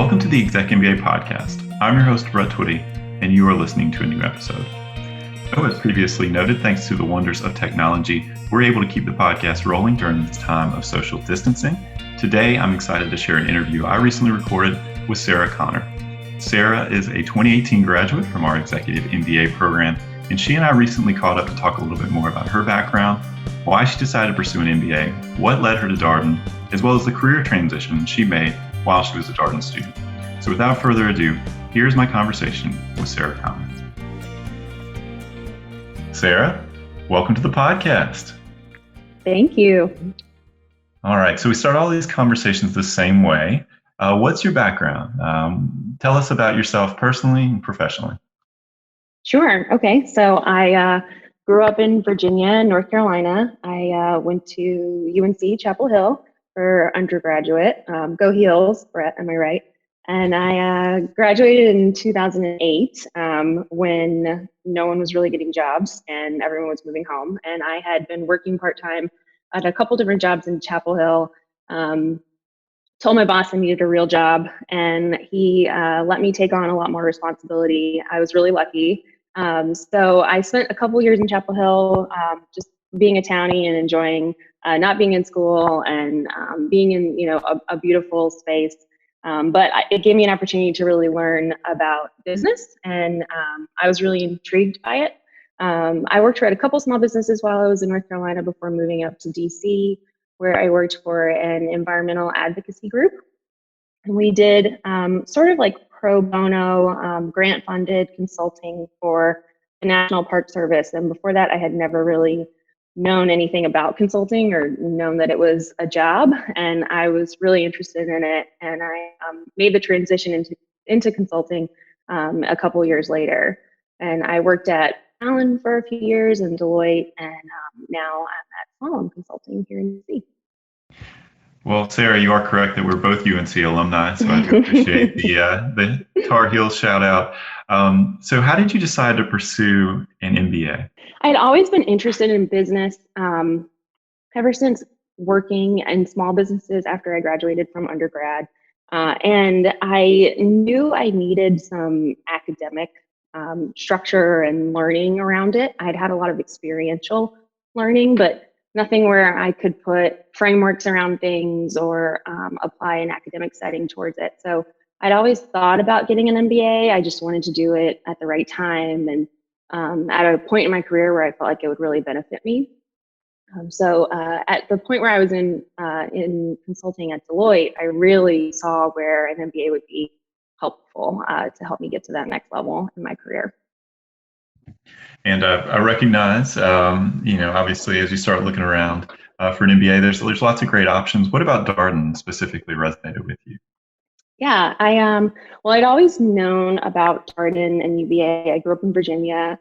Welcome to the ExecMBA podcast. I'm your host, Brett Twitty, and you are listening to a new episode. So, as previously noted, thanks to the wonders of technology, we're able to keep the podcast rolling during this time of social distancing. Today, I'm excited to share an interview I recently recorded with Sara Conner. Sara is a 2018 graduate from our Executive MBA program, and she and I recently caught up to talk a little bit more about her background, why she decided to pursue an MBA, what led her to Darden, as well as the career transition she made while she was a Darden student. So without further ado, here's my conversation with Sara Conner. Sara, welcome to the podcast. Thank you. All right, so we start all these conversations the same way. What's your background? Tell us about yourself personally and professionally. Sure. Okay. So I grew up in Virginia, North Carolina. I went to UNC Chapel Hill for undergraduate. Go Heels, Brett, am I right? And I graduated in 2008 when no one was really getting jobs and everyone was moving home. And I had been working part-time at a couple different jobs in Chapel Hill. Told my boss I needed a real job, and he let me take on a lot more responsibility. I was really lucky. So I spent a couple years in Chapel Hill just being a townie and enjoying not being in school and being in a beautiful space. But it gave me an opportunity to really learn about business, and I was really intrigued by it. I worked for a couple small businesses while I was in North Carolina before moving up to DC, where I worked for an environmental advocacy group. And we did sort of like pro bono, grant-funded consulting for the National Park Service. And before that, I had never really known anything about consulting or known that it was a job. And I was really interested in it. And I made the transition into consulting a couple years later. And I worked at Allen for a few years and Deloitte, and now I'm at Alumna Consulting here in DC. Well, Sara, you are correct that we're both UNC alumni, so I do appreciate the Tar Heels shout out. So how did you decide to pursue an MBA? I'd always been interested in business ever since working in small businesses after I graduated from undergrad. And I knew I needed some academic structure and learning around it. I'd had a lot of experiential learning, but nothing where I could put frameworks around things or apply an academic setting towards it. So I'd always thought about getting an MBA. I just wanted to do it at the right time and at a point in my career where I felt like it would really benefit me. So at the point where I was in consulting at Deloitte, I really saw where an MBA would be helpful to help me get to that next level in my career. And I recognize, obviously, as you start looking around for an MBA, there's lots of great options. What about Darden specifically resonated with you? Yeah, I'd always known about Darden and UVA. I grew up in Virginia.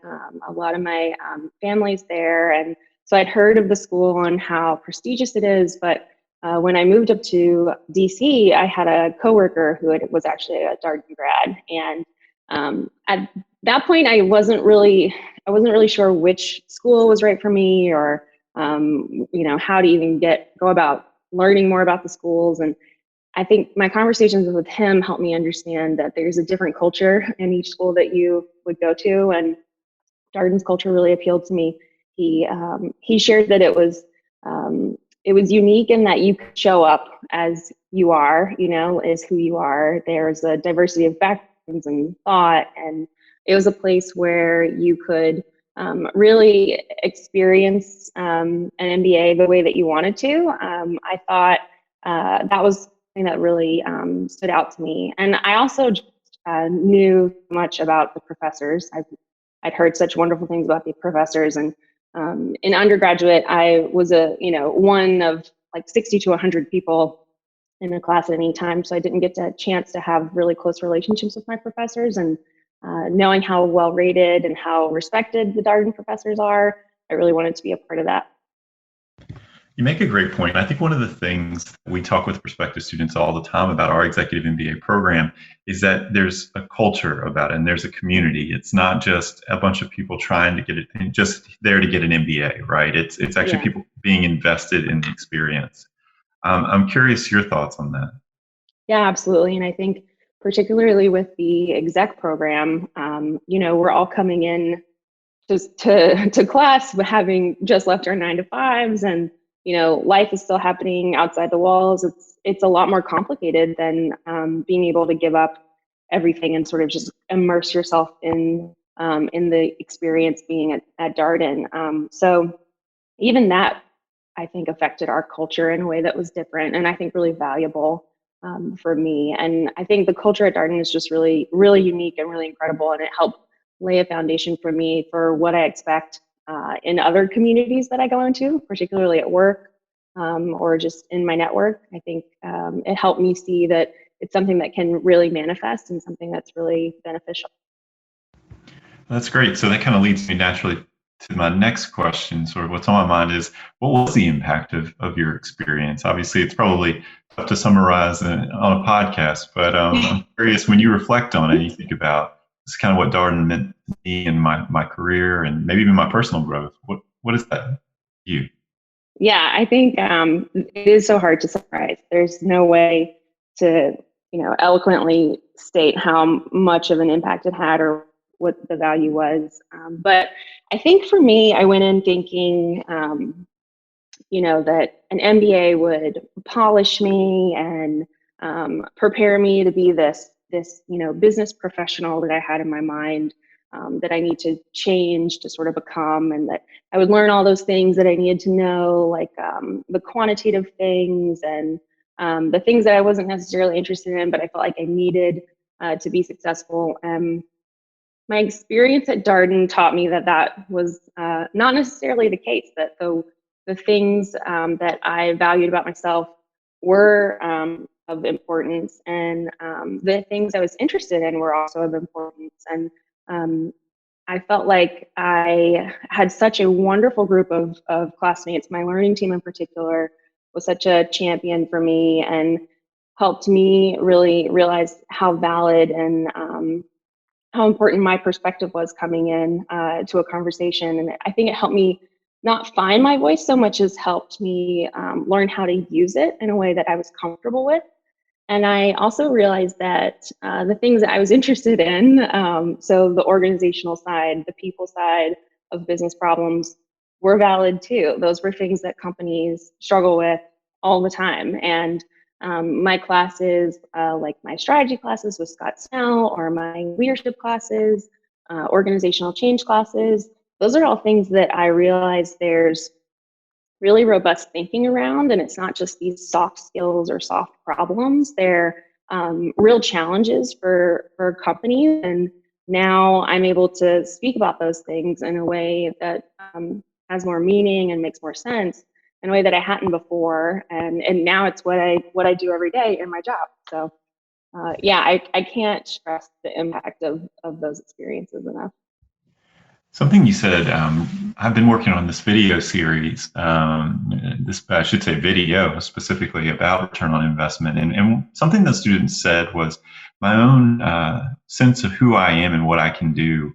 A lot of my family's there, and so I'd heard of the school and how prestigious it is. But when I moved up to DC, I had a coworker who was actually a Darden grad, and at that point, I wasn't really sure which school was right for me, or how to even go about learning more about the schools. And I think my conversations with him helped me understand that there's a different culture in each school that you would go to, and Darden's culture really appealed to me. He shared that it was unique in that you could show up as you are, as who you are. There's a diversity of backgrounds and thought, and it was a place where you could really experience an MBA the way that you wanted to. I thought that was something that really stood out to me. And I also knew much about the professors. I'd heard such wonderful things about the professors. And in undergraduate, I was one of like 60 to 100 people in the class at any time. So I didn't get a chance to have really close relationships with my professors. And knowing how well rated and how respected the Darden professors are, I really wanted to be a part of that. You make a great point. I think one of the things we talk with prospective students all the time about our Executive MBA program is that there's a culture about it and there's a community. It's not just a bunch of people trying to get it, just there to get an MBA, right? It's actually people being invested in the experience. I'm curious your thoughts on that. Yeah, absolutely. And I think particularly with the exec program, we're all coming in just to class, but having just left our 9 to 5s, and life is still happening outside the walls. It's a lot more complicated than being able to give up everything and sort of just immerse yourself in the experience being at Darden. So even that, I think, affected our culture in a way that was different, and I think really valuable for me. And I think the culture at Darden is just really, really unique and really incredible, and it helped lay a foundation for me for what I expect in other communities that I go into, particularly at work or just in my network. I think it helped me see that it's something that can really manifest and something that's really beneficial. That's great. So that kind of leads me naturally to my next question. Sort of what's on my mind is, what was the impact of your experience? Obviously, it's probably tough to summarize on a podcast, but I'm curious, when you reflect on it, you think about this is kind of what Darden meant to me in my career and maybe even my personal growth. What is that to you? Yeah, I think it is so hard to summarize. There's no way to, eloquently state how much of an impact it had or what the value was. But I think for me, I went in thinking, that an MBA would polish me and prepare me to be this business professional that I had in my mind, that I need to change to sort of become, and that I would learn all those things that I needed to know, like the quantitative things and the things that I wasn't necessarily interested in, but I felt like I needed to be successful. My experience at Darden taught me that that was not necessarily the case, that the things that I valued about myself were of importance, and the things I was interested in were also of importance. And I felt like I had such a wonderful group of classmates. My learning team in particular was such a champion for me and helped me really realize how valid and how important my perspective was coming in to a conversation. And I think it helped me not find my voice so much as helped me learn how to use it in a way that I was comfortable with. And I also realized that the things that I was interested in, so the organizational side, the people side of business problems, were valid too. Those were things that companies struggle with all the time. And my classes, like my strategy classes with Scott Snell, or my leadership classes, organizational change classes, those are all things that I realized there's really robust thinking around, and it's not just these soft skills or soft problems. They're real challenges for companies, and now I'm able to speak about those things in a way that has more meaning and makes more sense in a way that I hadn't before, and now it's what I do every day in my job. So yeah, I can't stress the impact of those experiences enough. Something you said, I've been working on this video series, I should say video specifically about return on investment. And something the students said was my own sense of who I am and what I can do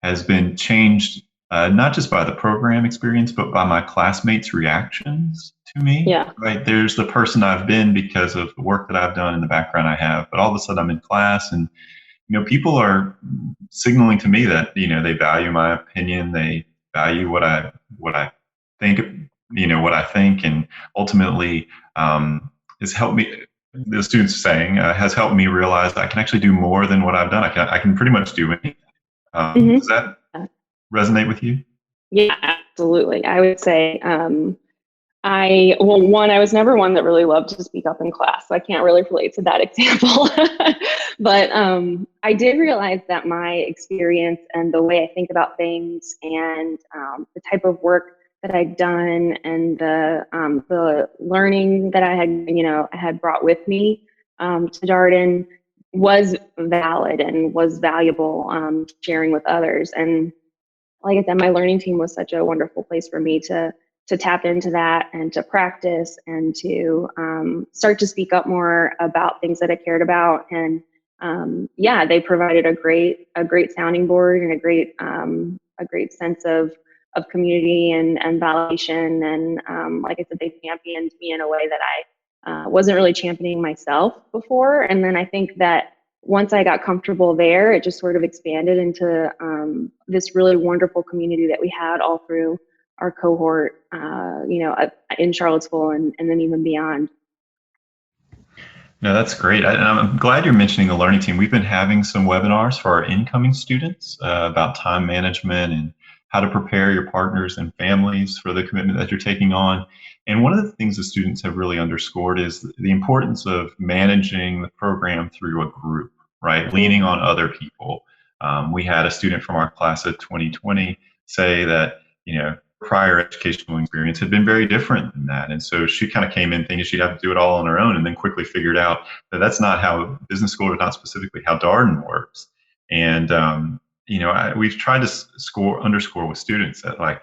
has been changed, not just by the program experience, but by my classmates' reactions to me. Yeah. Right. There's the person I've been because of the work that I've done and the background I have, but all of a sudden I'm in class and people are signaling to me that they value my opinion, they value what I think, what I think, and ultimately has helped me. The students saying has helped me realize that I can actually do more than what I've done. I can pretty much do anything. Does that resonate with you? Yeah, absolutely. I would say I was never one that really loved to speak up in class, so I can't really relate to that example. But I did realize that my experience and the way I think about things and the type of work that I'd done and the learning that I had brought with me to Darden was valid and was valuable, sharing with others. And like I said, my learning team was such a wonderful place for me to tap into that and to practice and to start to speak up more about things that I cared about. And yeah, they provided a great sounding board and a great sense of community and validation. And like I said, they championed me in a way that I wasn't really championing myself before. And then I think that once I got comfortable there, it just sort of expanded into this really wonderful community that we had all through our cohort, in Charlottesville and then even beyond. No, that's great. I'm glad you're mentioning the learning team. We've been having some webinars for our incoming students about time management and how to prepare your partners and families for the commitment that you're taking on. And one of the things the students have really underscored is the importance of managing the program through a group, right? Leaning on other people. We had a student from our class of 2020 say that, prior educational experience had been very different than that. And so she kind of came in thinking she'd have to do it all on her own, and then quickly figured out that that's not how business school, or not specifically how Darden works. And, we've tried to underscore with students that, like,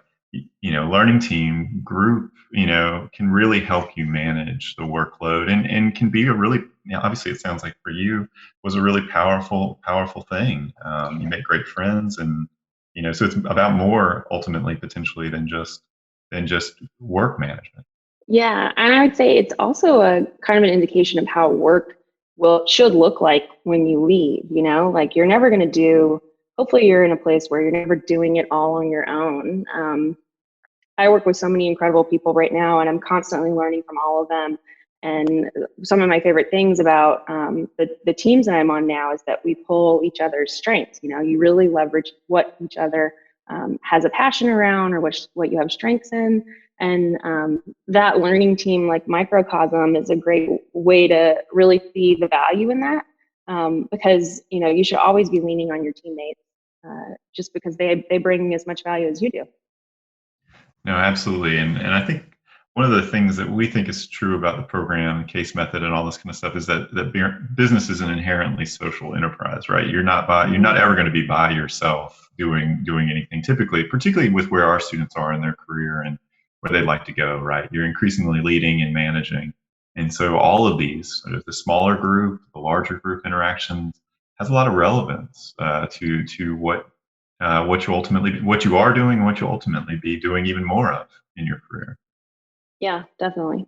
learning team group, can really help you manage the workload, and can be a really, obviously it sounds like for you was a really powerful thing. You make great friends, and so it's about more ultimately potentially than just work management. Yeah, and I would say it's also a kind of an indication of how work should look like when you leave, like you're never going to hopefully you're in a place where you're never doing it all on your own. I work with so many incredible people right now, and I'm constantly learning from all of them. And some of my favorite things about the teams that I'm on now is that we pull each other's strengths. You really leverage what each other has a passion around, or what you have strengths in. And that learning team, like microcosm, is a great way to really see the value in that, because you should always be leaning on your teammates, just because they bring as much value as you do. No, absolutely. And I think one of the things that we think is true about the program, case method, and all this kind of stuff is that business is an inherently social enterprise, right? You're not ever going to be by yourself doing anything, typically, particularly with where our students are in their career and where they'd like to go, right? You're increasingly leading and managing. And so all of these, sort of the smaller group, the larger group interactions, has a lot of relevance to what you are doing and what you'll ultimately be doing even more of in your career. Yeah, definitely.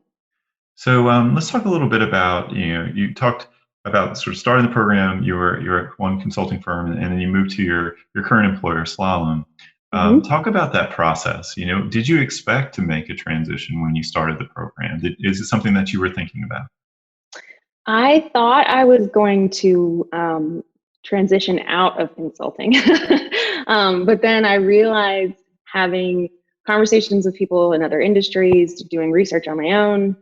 So let's talk a little bit about, you talked about sort of starting the program. You're at one consulting firm, and then you moved to your current employer, Slalom. Talk about that process. Did you expect to make a transition when you started the program? Is it something that you were thinking about? I thought I was going to transition out of consulting, but then I realized, having conversations with people in other industries, doing research on my own,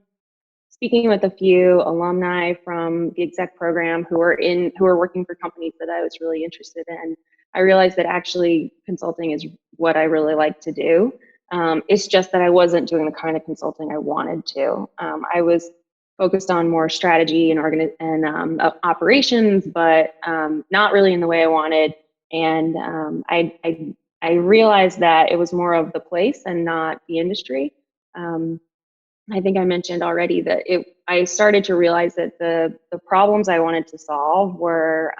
speaking with a few alumni from the exec program who are working for companies that I was really interested in, I realized that actually consulting is what I really like to do. It's just that I wasn't doing the kind of consulting I wanted to. I was focused on more strategy and operations, but not really in the way I wanted. And I realized that it was more of the place and not the industry. I think I mentioned already that I started to realize that the problems I wanted to solve were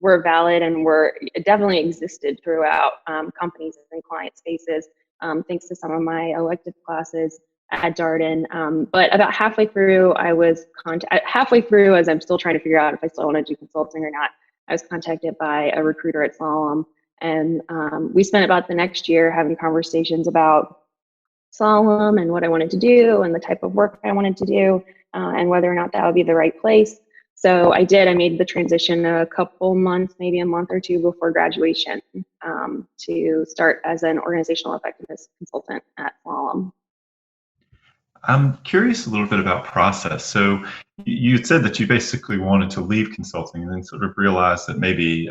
valid and definitely existed throughout companies and client spaces, thanks to some of my elective classes at Darden. But about halfway through, as I'm still trying to figure out if I still want to do consulting or not, I was contacted by a recruiter at Slalom, and we spent about the next year having conversations about Slalom and what I wanted to do and the type of work I wanted to do, and whether or not that would be the right place. So I did. I made the transition a couple months, maybe a month or two before graduation, to start as an organizational effectiveness consultant at Slalom. I'm curious a little bit about process. So you said that you basically wanted to leave consulting, and then sort of realized that maybe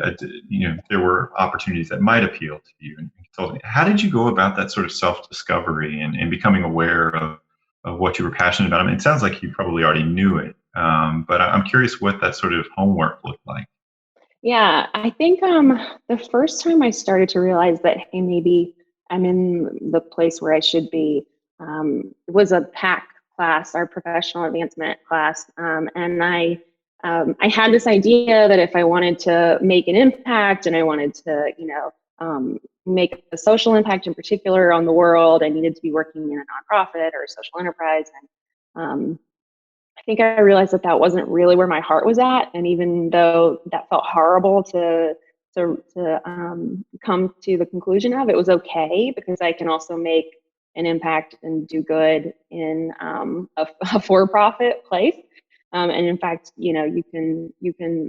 there were opportunities that might appeal to you in consulting. How did you go about that sort of self-discovery and becoming aware of what you were passionate about? I mean, it sounds like you probably already knew it, but I'm curious what that sort of homework looked like. Yeah, I think the first time I started to realize that, hey, maybe I'm in the place where I should be, it was a PAC class, our professional advancement class, and I had this idea that if I wanted to make an impact and I wanted to, make a social impact in particular on the world, I needed to be working in a nonprofit or a social enterprise, and I think I realized that that wasn't really where my heart was at. And even though that felt horrible to come to the conclusion of, it was okay because I can also make an impact and do good in a for-profit place. And in fact, you can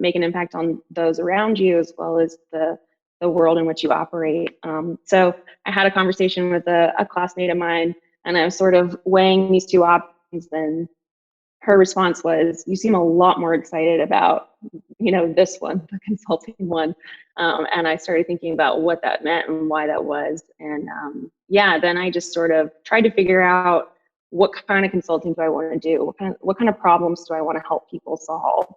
make an impact on those around you as well as the world in which you operate. So I had a conversation with a classmate of mine, and I was sort of weighing these two options. And her response was, "You seem a lot more excited about, this one, the consulting one." And I started thinking about what that meant and why that was. And yeah, then I just sort of tried to figure out what kind of consulting do I want to do? What kind of problems do I want to help people solve?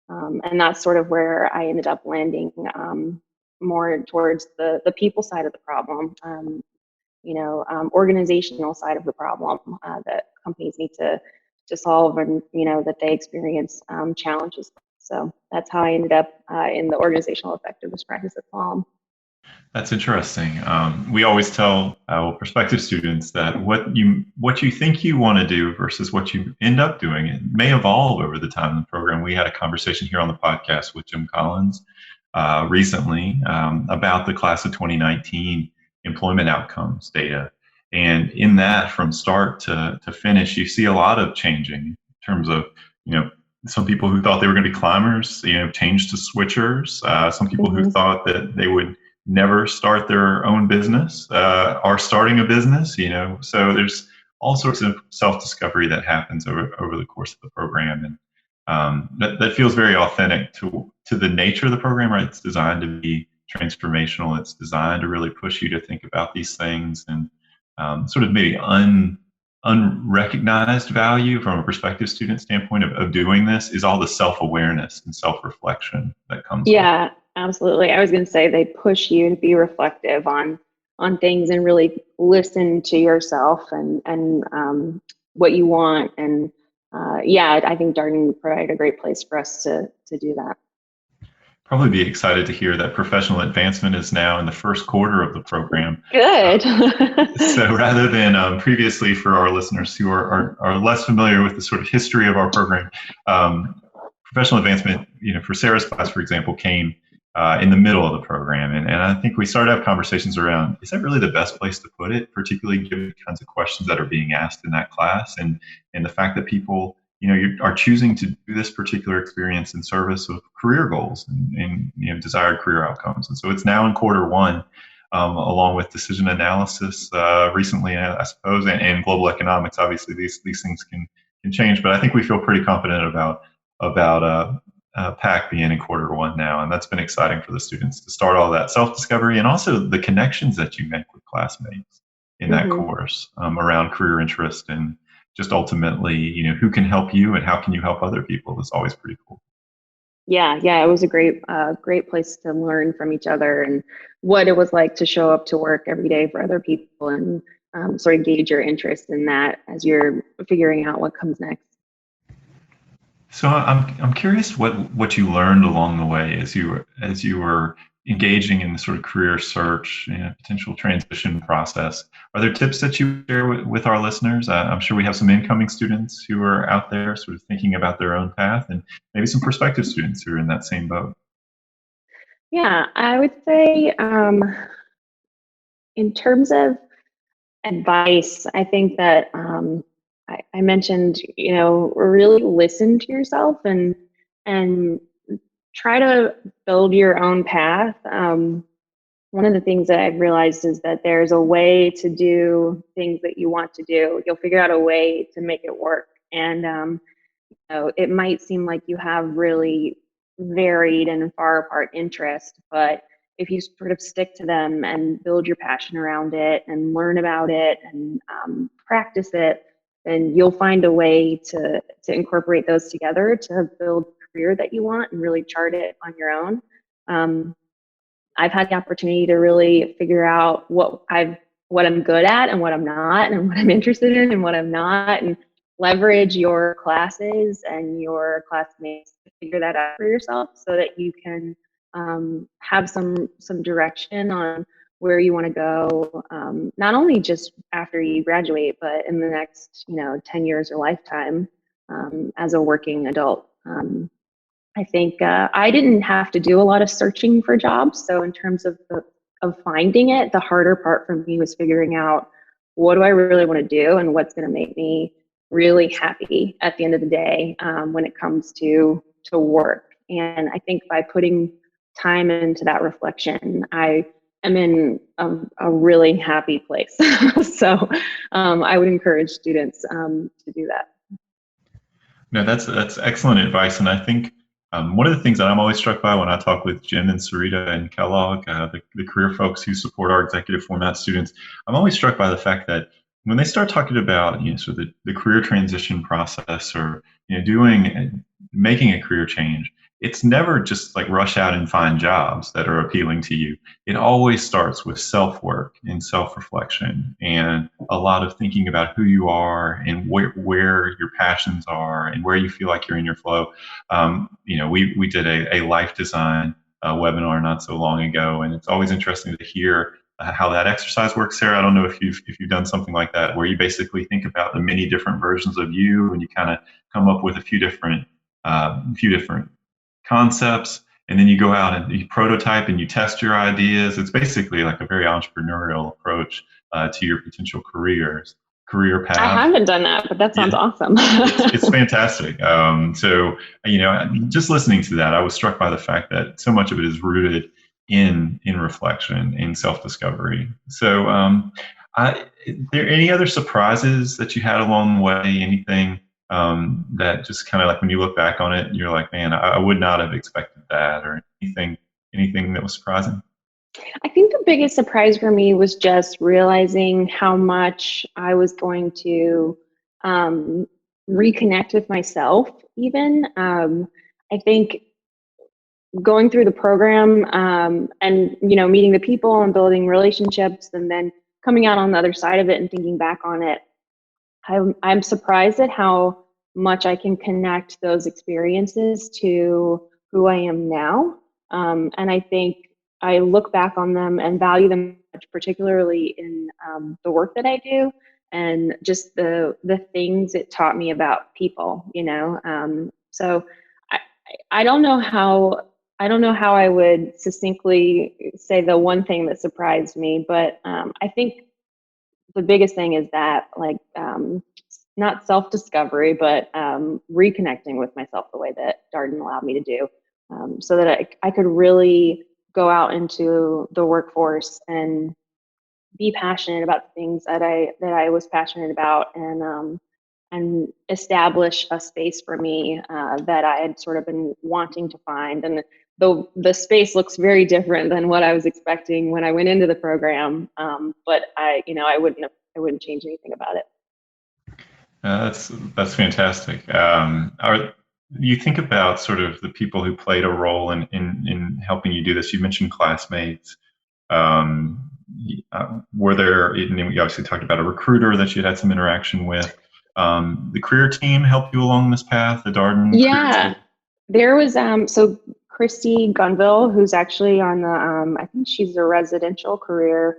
And that's sort of where I ended up landing, more towards the people side of the problem, organizational side of the problem that companies need to solve, and that they experience challenges. So that's how I ended up in the organizational effectiveness practice at Palm. That's interesting. We always tell prospective students that what you think you want to do versus what you end up doing, it may evolve over the time in the program. We had a conversation here on the podcast with Jim Collins recently about the class of 2019 employment outcomes data. And in that, from start to finish, you see a lot of changing in terms of, some people who thought they were going to be climbers, changed to switchers. Some people who thought that they would never start their own business are starting a business, so there's all sorts of self-discovery that happens over the course of the program. And that feels very authentic to the nature of the program, right? It's designed to be transformational. It's designed to really push you to think about these things, and sort of maybe unrecognized value from a prospective student standpoint of doing this is all the self-awareness and self-reflection that comes with it. Yeah, absolutely. I was going to say they push you to be reflective on things and really listen to yourself and what you want. And yeah, I think Darden provided a great place for us to do that. Probably be excited to hear that professional advancement is now in the first quarter of the program. Good. So rather than previously, for our listeners who are less familiar with the sort of history of our program, professional advancement, for Sarah's class, for example, came in the middle of the program. And I think we started to have conversations around, is that really the best place to put it, particularly given the kinds of questions that are being asked in that class, and the fact that people, you are choosing to do this particular experience in service of career goals and desired career outcomes. And so it's now in quarter one, along with decision analysis recently, I suppose, and global economics. Obviously, these things can change, but I think we feel pretty confident about PAC being in quarter one now, and that's been exciting for the students to start all that self-discovery and also the connections that you make with classmates in that course around career interest, and just ultimately, who can help you and how can you help other people is always pretty cool. Yeah, it was a great place to learn from each other and what it was like to show up to work every day for other people, and sort of gauge your interest in that as you're figuring out what comes next. So I'm curious what you learned along the way as you were engaging in the sort of career search, potential transition process. Are there tips that you share with our listeners? I'm sure we have some incoming students who are out there sort of thinking about their own path, and maybe some prospective students who are in that same boat. Yeah, I would say in terms of advice, I think that I mentioned, really listen to yourself and try to build your own path. One of the things that I've realized is that there's a way to do things that you want to do. You'll figure out a way to make it work. And it might seem like you have really varied and far apart interests, but if you sort of stick to them and build your passion around it and learn about it and practice it, then you'll find a way to incorporate those together to build a career that you want and really chart it on your own. I've had the opportunity to really figure out what I'm good at and what I'm not, and what I'm interested in and what I'm not, and leverage your classes and your classmates to figure that out for yourself so that you can have some direction on where you want to go, not only just after you graduate, but in the next 10 years or lifetime. as a working adult. I think I didn't have to do a lot of searching for jobs. So in terms of finding it, the harder part for me was figuring out what do I really want to do and what's going to make me really happy at the end of the day when it comes to work. And I think by putting time into that reflection, I am in a really happy place. So I would encourage students to do that. No, that's excellent advice, and I think one of the things that I'm always struck by when I talk with Jen and Sarita and Kellogg, the career folks who support our executive format students, I'm always struck by the fact that when they start talking about sort of the career transition process or making a career change, it's never just like rush out and find jobs that are appealing to you. It always starts with self-work and self-reflection and a lot of thinking about who you are and where your passions are and where you feel like you're in your flow. We did a life design webinar not so long ago, and it's always interesting to hear how that exercise works. Sarah, I don't know if you've done something like that, where you basically think about the many different versions of you, and you kind of come up with a few different concepts, and then you go out and you prototype and you test your ideas. It's basically like a very entrepreneurial approach to your potential career path. I haven't done that, but that sounds awesome. It's fantastic. So, just listening to that, I was struck by the fact that so much of it is rooted in reflection, in self-discovery. So, there any other surprises that you had along the way? Anything that just kind of like when you look back on it, you're like, man, I would not have expected that, or anything that was surprising? I think the biggest surprise for me was just realizing how much I was going to reconnect with myself, even. I think going through the program and meeting the people and building relationships, and then coming out on the other side of it and thinking back on it, I'm surprised at how much I can connect those experiences to who I am now. And I think I look back on them and value them, particularly in the work that I do, and just the things it taught me about people. So I don't know how I would succinctly say the one thing that surprised me, but I think the biggest thing is that not self-discovery, but reconnecting with myself the way that Darden allowed me to do, so that I could really go out into the workforce and be passionate about the things that I was passionate about, and establish a space for me that I had sort of been wanting to find. And the space looks very different than what I was expecting when I went into the program, but I wouldn't change anything about it. That's fantastic. You think about sort of the people who played a role in helping you do this? You mentioned classmates. Were there? And you obviously talked about a recruiter that you had some interaction with. The career team helped you along this path. The Darden. Yeah, there was so Christy Gunville, who's actually on the I think she's a residential career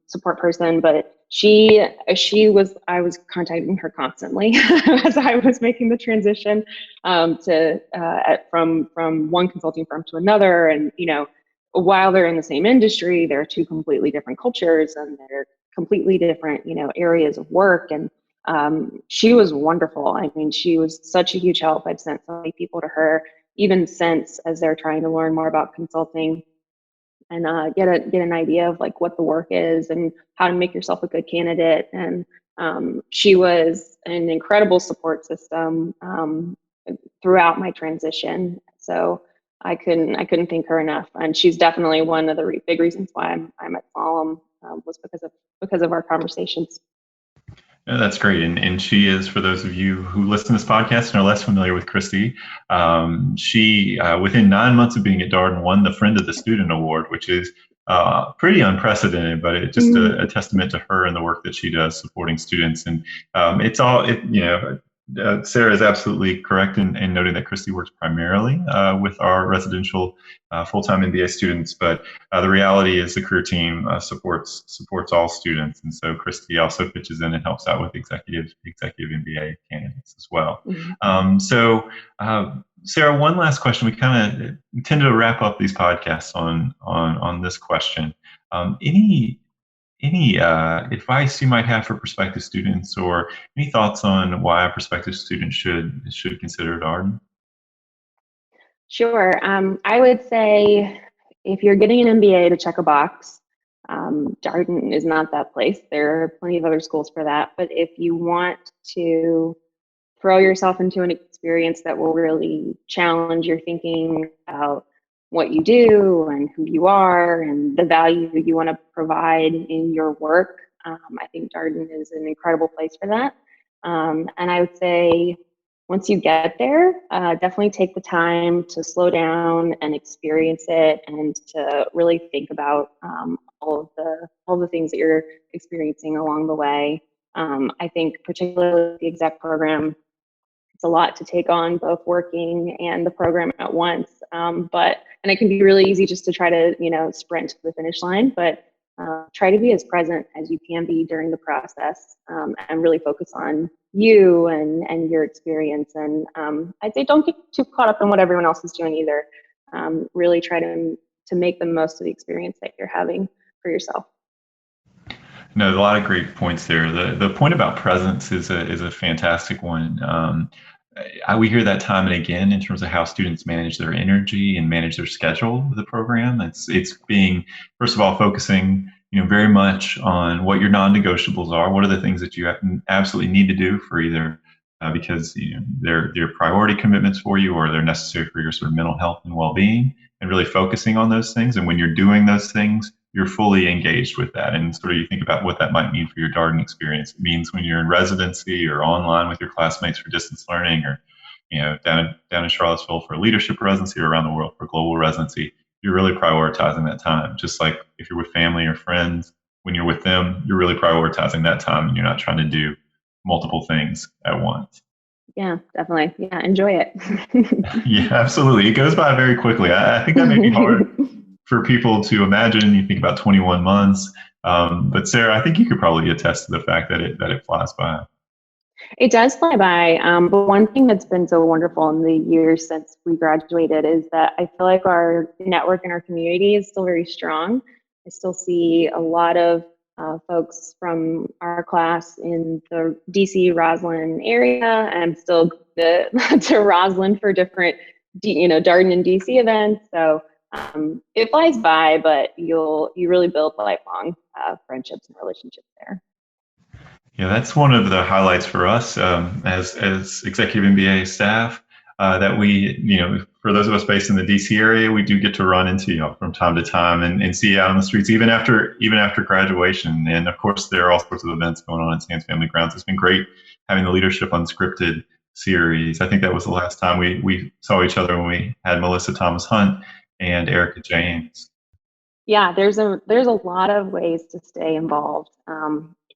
support person, but I was contacting her constantly as I was making the transition from one consulting firm to another. And while they're in the same industry, they're two completely different cultures, and they're completely different areas of work. And she was wonderful. I mean, she was such a huge help. I've sent so many people to her, even since, as they're trying to learn more about consulting and get an idea of like what the work is and how to make yourself a good candidate. And she was an incredible support system throughout my transition. So I couldn't thank her enough. And she's definitely one of the big reasons why I'm at Solemn, was because of our conversations. Yeah, that's great. And she is, for those of you who listen to this podcast and are less familiar with Christy, she, within 9 months of being at Darden, won the Friend of the Student Award, which is pretty unprecedented, but it's just a testament to her and the work that she does supporting students. And Sarah is absolutely correct in noting that Christy works primarily with our residential full-time MBA students, but the reality is the career team supports all students, and so Christy also pitches in and helps out with executive MBA candidates as well. Mm-hmm. Sarah, one last question. We kind of tend to wrap up these podcasts on this question. Any advice you might have for prospective students, or any thoughts on why a prospective student should consider Darden? Sure. I would say if you're getting an MBA to check a box, Darden is not that place. There are plenty of other schools for that. But if you want to throw yourself into an experience that will really challenge your thinking about what you do and who you are and the value you want to provide in your work, I think Darden is an incredible place for that. And I would say once you get there, definitely take the time to slow down and experience it, and to really think about all the things that you're experiencing along the way. I think particularly the exec program, it's a lot to take on, both working and the program at once. And it can be really easy just to try to, sprint to the finish line, but try to be as present as you can be during the process, and really focus on you and your experience. And I'd say don't get too caught up in what everyone else is doing either. Really try to make the most of the experience that you're having for yourself. No, a lot of great points there. The point about presence is a fantastic one. We hear that time and again in terms of how students manage their energy and manage their schedule with the program. It's being, first of all, focusing very much on what your non-negotiables are. What are the things that you absolutely need to do for either because they're priority commitments for you, or they're necessary for your sort of mental health and well-being, and really focusing on those things. And when you're doing those things, you're fully engaged with that. And sort of you think about what that might mean for your Darden experience. It means when you're in residency or online with your classmates for distance learning, or down in Charlottesville for a leadership residency, or around the world for global residency, you're really prioritizing that time. Just like if you're with family or friends, when you're with them, you're really prioritizing that time, and you're not trying to do multiple things at once. Yeah, definitely. Yeah, enjoy it. Yeah, absolutely. It goes by very quickly. I think that may be hard for people to imagine. You think about 21 months, but Sarah, I think you could probably attest to the fact that it flies by. It does fly by, but one thing that's been so wonderful in the years since we graduated is that I feel like our network and our community is still very strong. I still see a lot of folks from our class in the DC Roslyn area, and I'm still to Roslyn for different Darden and DC events. So it flies by, but you really build lifelong friendships and relationships there. Yeah, that's one of the highlights for us as Executive MBA staff, that we, for those of us based in the DC area, we do get to run into from time to time and see you out on the streets, even after graduation. And of course, there are all sorts of events going on at Sands Family Grounds. It's been great having the Leadership Unscripted series. I think that was the last time we saw each other, when we had Melissa Thomas Hunt and Erica James. Yeah, there's a lot of ways to stay involved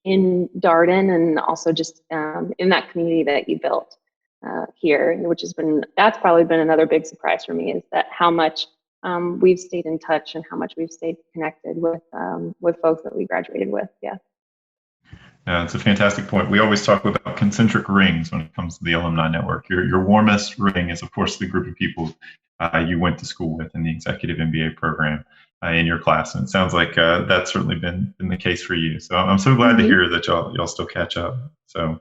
in Darden, and also just in that community that you built here, that's probably been another big surprise for me, is that how much we've stayed in touch and how much we've stayed connected with folks that we graduated with. Yeah. It's a fantastic point. We always talk about concentric rings when it comes to the alumni network. Your warmest ring is, of course, the group of people you went to school with in the Executive MBA program in your class. And it sounds like that's certainly been the case for you. So I'm so glad to hear that y'all still catch up. So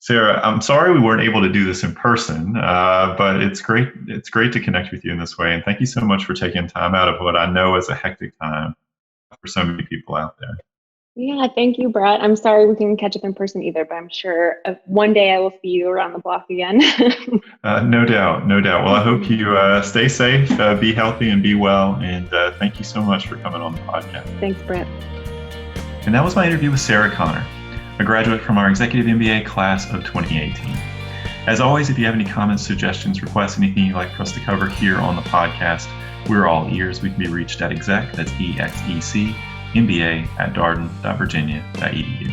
Sarah, I'm sorry we weren't able to do this in person, but it's great to connect with you in this way. And thank you so much for taking time out of what I know is a hectic time for so many people out there. Yeah, thank you, Brett. I'm sorry we couldn't catch up in person either, but I'm sure one day I will see you around the block again. No doubt. Well, I hope you stay safe, be healthy, and be well. And thank you so much for coming on the podcast. Thanks, Brett. And that was my interview with Sara Conner, a graduate from our Executive MBA class of 2018. As always, if you have any comments, suggestions, requests, anything you'd like for us to cover here on the podcast, we're all ears. We can be reached at exec, that's EXEC, MBA@darden.virginia.edu.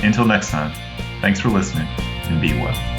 Until next time, thanks for listening. and be well.